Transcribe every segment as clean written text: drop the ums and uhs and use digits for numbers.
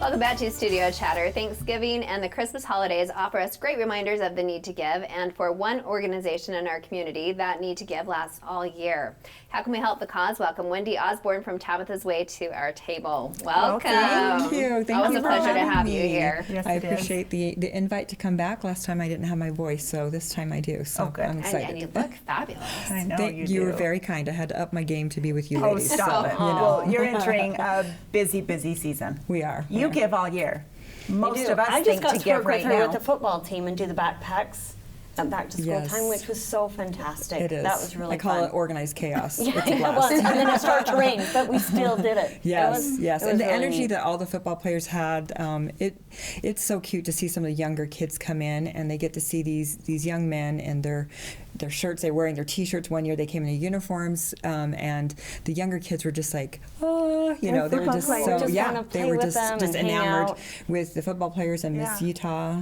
Welcome back to Studio Chatter. Thanksgiving and the Christmas holidays offer us great reminders of the need to give, and for one organization in our community, that need to give lasts all year. How can we help the cause? Welcome Wendy Osborne from Tabitha's Way to our table. Welcome. Thank you. Always a pleasure to have you here. Yes, I appreciate the invite to come back. Last time I didn't have my voice, so this time I do. So good. I'm excited. And you look fabulous. I know you were very kind. I had to up my game to be with you Oh, ladies. stop so, it. You know. Well, you're entering a busy season. We are. You give all year. Most of us I think just to got to give work right with her now. with the football team and do the backpacks at back to school Yes. time, which was so fantastic. It is. That was really I call fun. it organized chaos. Yeah, It's a it blast. was, and then it started to rain, but we still did it. Yes, yes, and the really energy neat. that all the football players had, it's so cute to see some of the younger kids come in and they get to see these young men and their shirts. They're wearing their T-shirts. One year they came in their uniforms, and the younger kids were just like, oh, they were just so Just wanna they play were with just them and hang enamored out. with the football players and Miss Utah.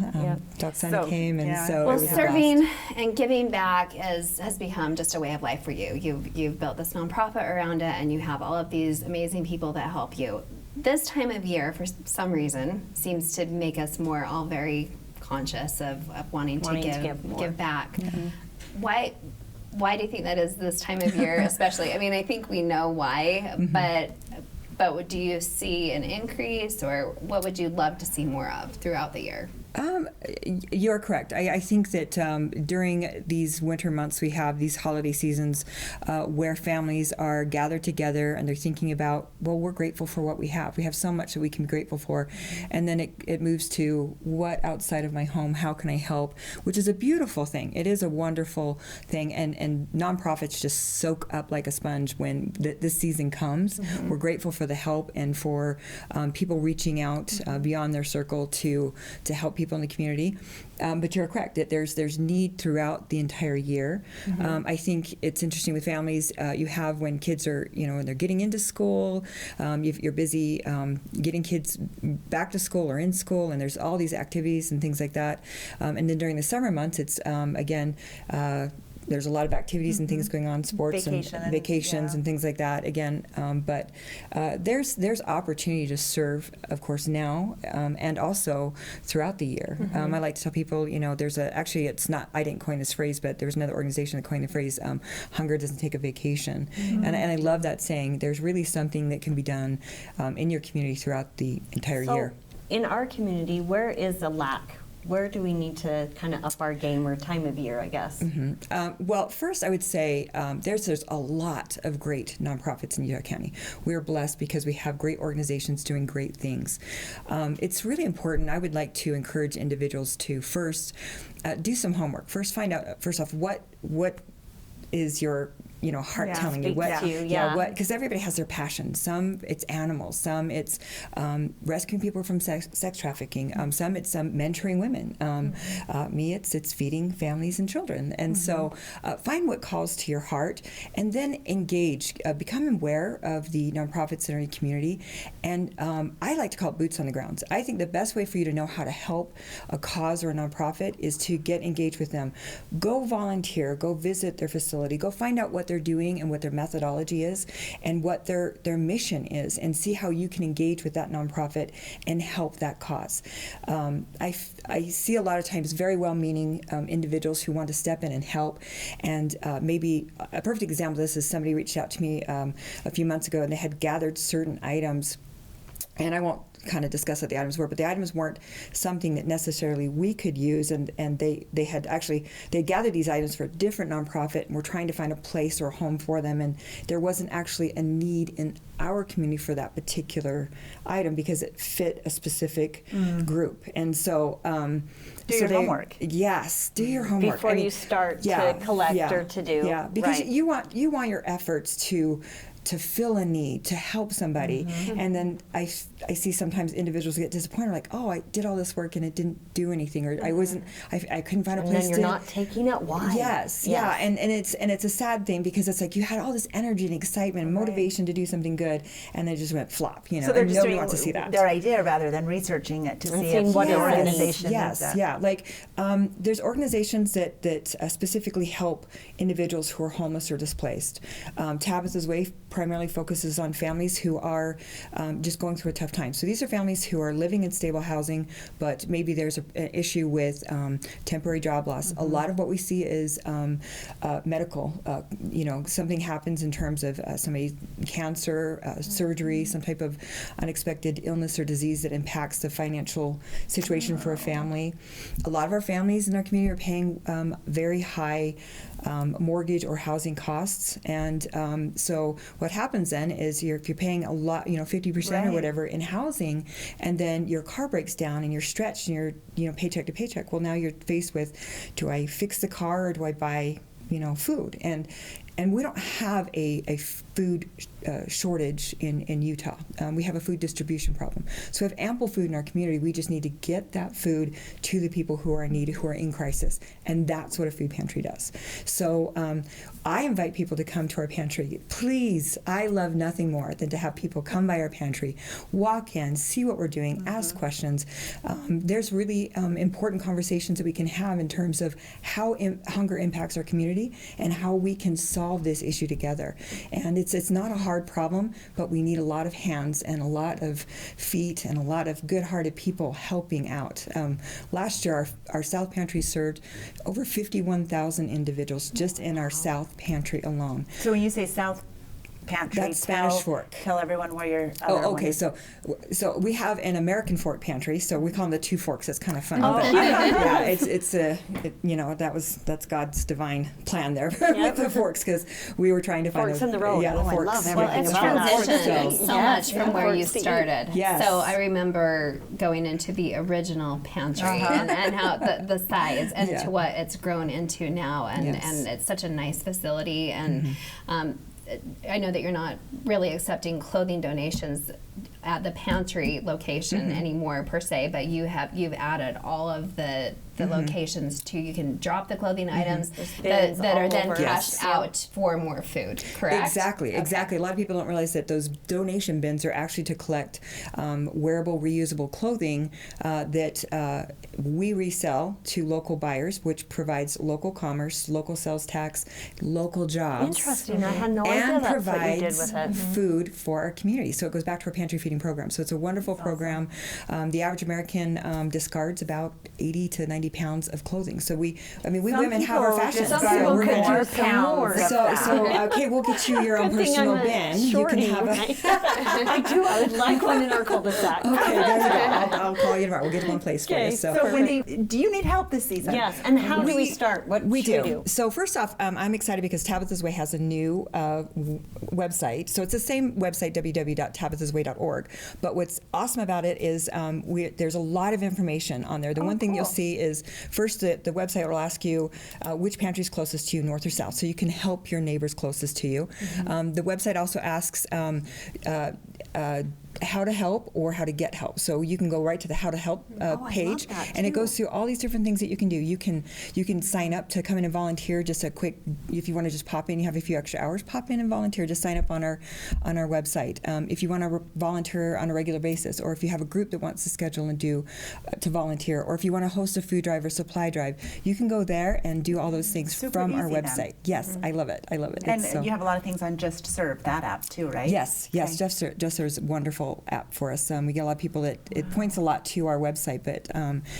Doxana So, came, and yeah. so Well, it was a serving blast. and giving back has become just a way of life for you. You've built this nonprofit around it, and you have all of these amazing people that help you. This time of year, for some reason, seems to make us all very conscious of wanting to give more. back. Why do you think that is this time of year, especially? I mean, I think we know why, but do you see an increase, or what would you love to see more of throughout the year? You're correct. I think that during these winter months, we have these holiday seasons where families are gathered together and they're thinking about, well, we're grateful for what we have. We have so much that we can be grateful for. And then it moves to, what outside of my home, how can I help? Which is a beautiful thing. It is a wonderful thing. And nonprofits just soak up like a sponge when this season comes. We're grateful for the help and for people reaching out beyond their circle to help people in the community. But you're correct that there's need throughout the entire year. I think it's interesting with families. You have when kids are, when they're getting into school, you're busy getting kids back to school or in school, and there's all these activities and things like that. And then during the summer months, it's again, there's a lot of activities and things going on, sports and vacations and things like that. Again, but there's opportunity to serve, of course, now and also throughout the year. I like to tell people, there's actually it's not, I didn't coin this phrase, but there's another organization that coined the phrase, hunger doesn't take a vacation. And I love that saying. There's really something that can be done in your community throughout the entire year. In our community, where is the lack? Where do we need to kind of up our game, or time of year, I guess? Well, first I would say there's a lot of great nonprofits in Utah County. We're blessed because we have great organizations doing great things. It's really important. I would like to encourage individuals to first do some homework. First, find out first off what is your heart telling you what, because everybody has their passion. Some it's animals, some it's rescuing people from sex trafficking, some it's mentoring women. Me, it's feeding families and children. And so find what calls to your heart, and then engage. Become aware of the nonprofits in your community, and I like to call it boots on the ground. I think the best way for you to know how to help a cause or a nonprofit is to get engaged with them. Go volunteer. Go visit their facility. Go find out what they're doing and what their methodology is and what their mission is, and see how you can engage with that nonprofit and help that cause. I see a lot of times very well-meaning individuals who want to step in and help, and maybe a perfect example of this is somebody reached out to me a few months ago, and they had gathered certain items, and I won't kind of discuss what the items were, but the items weren't something that necessarily we could use, and they had gathered these items for a different nonprofit, and were trying to find a place or a home for them, and there wasn't actually a need in our community for that particular item because it fit a specific group. And so do your homework. Yes, do your homework before you start to collect or to do. Yeah, because you want your efforts to fill a need, to help somebody. And then I see sometimes individuals get disappointed, like, oh, I did all this work and it didn't do anything, or I couldn't find a place and then you're not taking it. Why? Yes, yeah, and it's a sad thing, because it's like you had all this energy and excitement and motivation to do something good, and they just went flop, So they're and just nobody doing wants to see that. their idea rather than researching it to see seeing if what the it is. organization Yes, needs that. yeah, Yeah, like there's organizations that specifically help individuals who are homeless or displaced. Tabitha's Way primarily focuses on families who are just going through a tough time. So these are families who are living in stable housing, but maybe there's an issue with temporary job loss. A lot of what we see is medical. Something happens in terms of somebody's cancer, surgery, some type of unexpected illness or disease that impacts the financial situation for a family. A lot of our families in our community are paying very high mortgage or housing costs, and so what happens then is if you're paying a lot, 50% or whatever in housing, and then your car breaks down and you're stretched and you're paycheck to paycheck. Well, now you're faced with, do I fix the car or do I buy food? And we don't have a food shortage in Utah. We have a food distribution problem. So we have ample food in our community. We just need to get that food to the people who are in need, who are in crisis. And that's what a food pantry does. So I invite people to come to our pantry. Please, I love nothing more than to have people come by our pantry, walk in, see what we're doing, ask questions. There's really important conversations that we can have in terms of how hunger impacts our community and how we can solve this issue together. And it's not a hard problem, but we need a lot of hands and a lot of feet and a lot of good-hearted people helping out. Last year, our South Pantry served over 51,000 individuals just in our South Pantry alone. So when you say South Pantry, that's Spanish Fork. Tell everyone where your other one okay. is. So we have an American Fork pantry. So we call them the two forks. It's kind of funny. Oh, but, cute. yeah, that's God's divine plan there with the forks, because we were trying to find Forks in the road. Yeah, the Oh, I forks. love Well, everything it's about that. transitioned so much from where you Forks to eat. started. Yes. So I remember going into the original pantry and how the size and Yeah. to what it's grown into now, and Yes. and it's such a nice facility, and I know that you're not really accepting clothing donations at the pantry location anymore per se, but you've added all of the locations to, you can drop the clothing items that are all then over. cashed Yes. out for more food, correct? Exactly. A lot of people don't realize that those donation bins are actually to collect wearable, reusable clothing that we resell to local buyers, which provides local commerce, local sales tax, local jobs. Interesting. I had no idea And that's what you did provides with it. food for our community. So it goes back to our pantry feeding program. So it's a wonderful program. The average American discards about 80 to 90 pounds of clothing. So we women have our fashion. Some So people we're could gonna- use pounds of that. okay, we'll get you your own Good thing personal I'm a bin. You shorty, can have a. right? I do. I would like one in our cul-de-sac. Okay, there you go. I'll call you tomorrow. We'll get one place for Okay, you. So Wendy, do you need help this season? Yes. And how do we start? What We should do. So first off, I'm excited because Tabitha's Way has a new website. So it's the same website, www.tabithasway.org. But what's awesome about it is there's a lot of information on there. The one thing you'll see is, first, the website will ask you which pantry is closest to you, north or south, so you can help your neighbors closest to you. The website also asks how to help or how to get help. So you can go right to the how to help page, and it goes through all these different things that you can do. You can sign up to come in and volunteer. Just a quick, if you want to just pop in, you have a few extra hours, pop in and volunteer. Just sign up on our website. If you want to volunteer on a regular basis, or if you have a group that wants to schedule and do to volunteer, or if you want to host a food drive or supply drive, you can go there and do all those things Super from our easy then. website. Yes, I love it. I love it. And It's so- you have a lot of things on Just Serve, that app too, right? Yes. Just Serve's a wonderful app for us. We get a lot of people that it points a lot to our website, but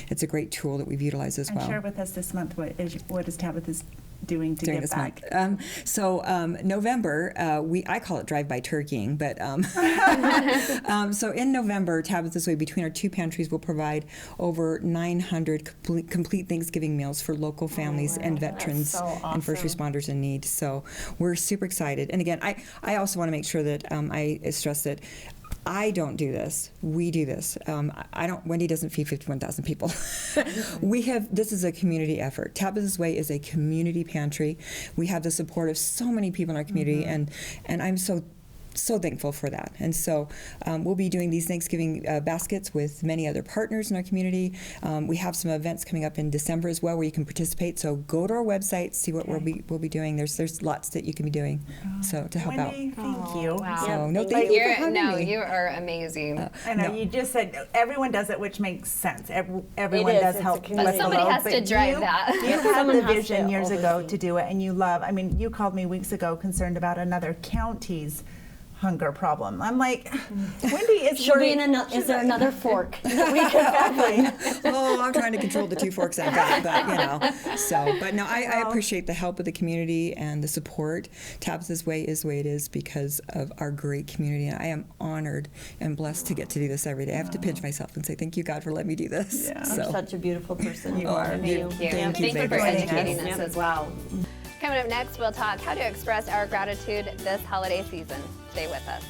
it's a great tool that we've utilized as And well. share with us this month what is Tabitha's doing to During give this back. month. November, I call it drive-by turkeying, but so in November, Tabitha's Way, between our two pantries, will provide over 900 complete Thanksgiving meals for local families and veterans so and first awesome. responders in need. So we're super excited. And again, I also want to make sure that I stress that I don't do this. We do this. Wendy doesn't feed 51,000 people. This is a community effort. Tabitha's Way is a community pantry. We have the support of so many people in our community, and I'm so so thankful for that. And so we'll be doing these Thanksgiving baskets with many other partners in our community. We have some events coming up in December as well where you can participate. So go to our website, see what we'll be doing. There's lots that you can be doing so to help Wendy, thank you. Wow. out. So no, thank you for having me. You are amazing. I know No. you just said everyone does it, which makes sense. Everyone is. does It's a help. community. lift the Somebody load, has to but drive that. You had Someone the has vision to years ago oversee. to do it, and you love. I mean, you called me weeks ago concerned about another county's hunger problem. I'm like, Wendy is. She'll be worried- in is there another fork? Exactly. Oh, I'm trying to control the 2 forks I've got, but but no, I appreciate the help of the community and the support. Tabitha's Way is the way it is because of our great community. And I am honored and blessed to get to do this every day. I have to pinch myself and say, thank you, God, for letting me do this. Yeah. You're So, such a beautiful person. You are. Thank you. Thank you, Thank you for baby. educating Yes. us as well. Coming up next, we'll talk how to express our gratitude this holiday season. Stay with us.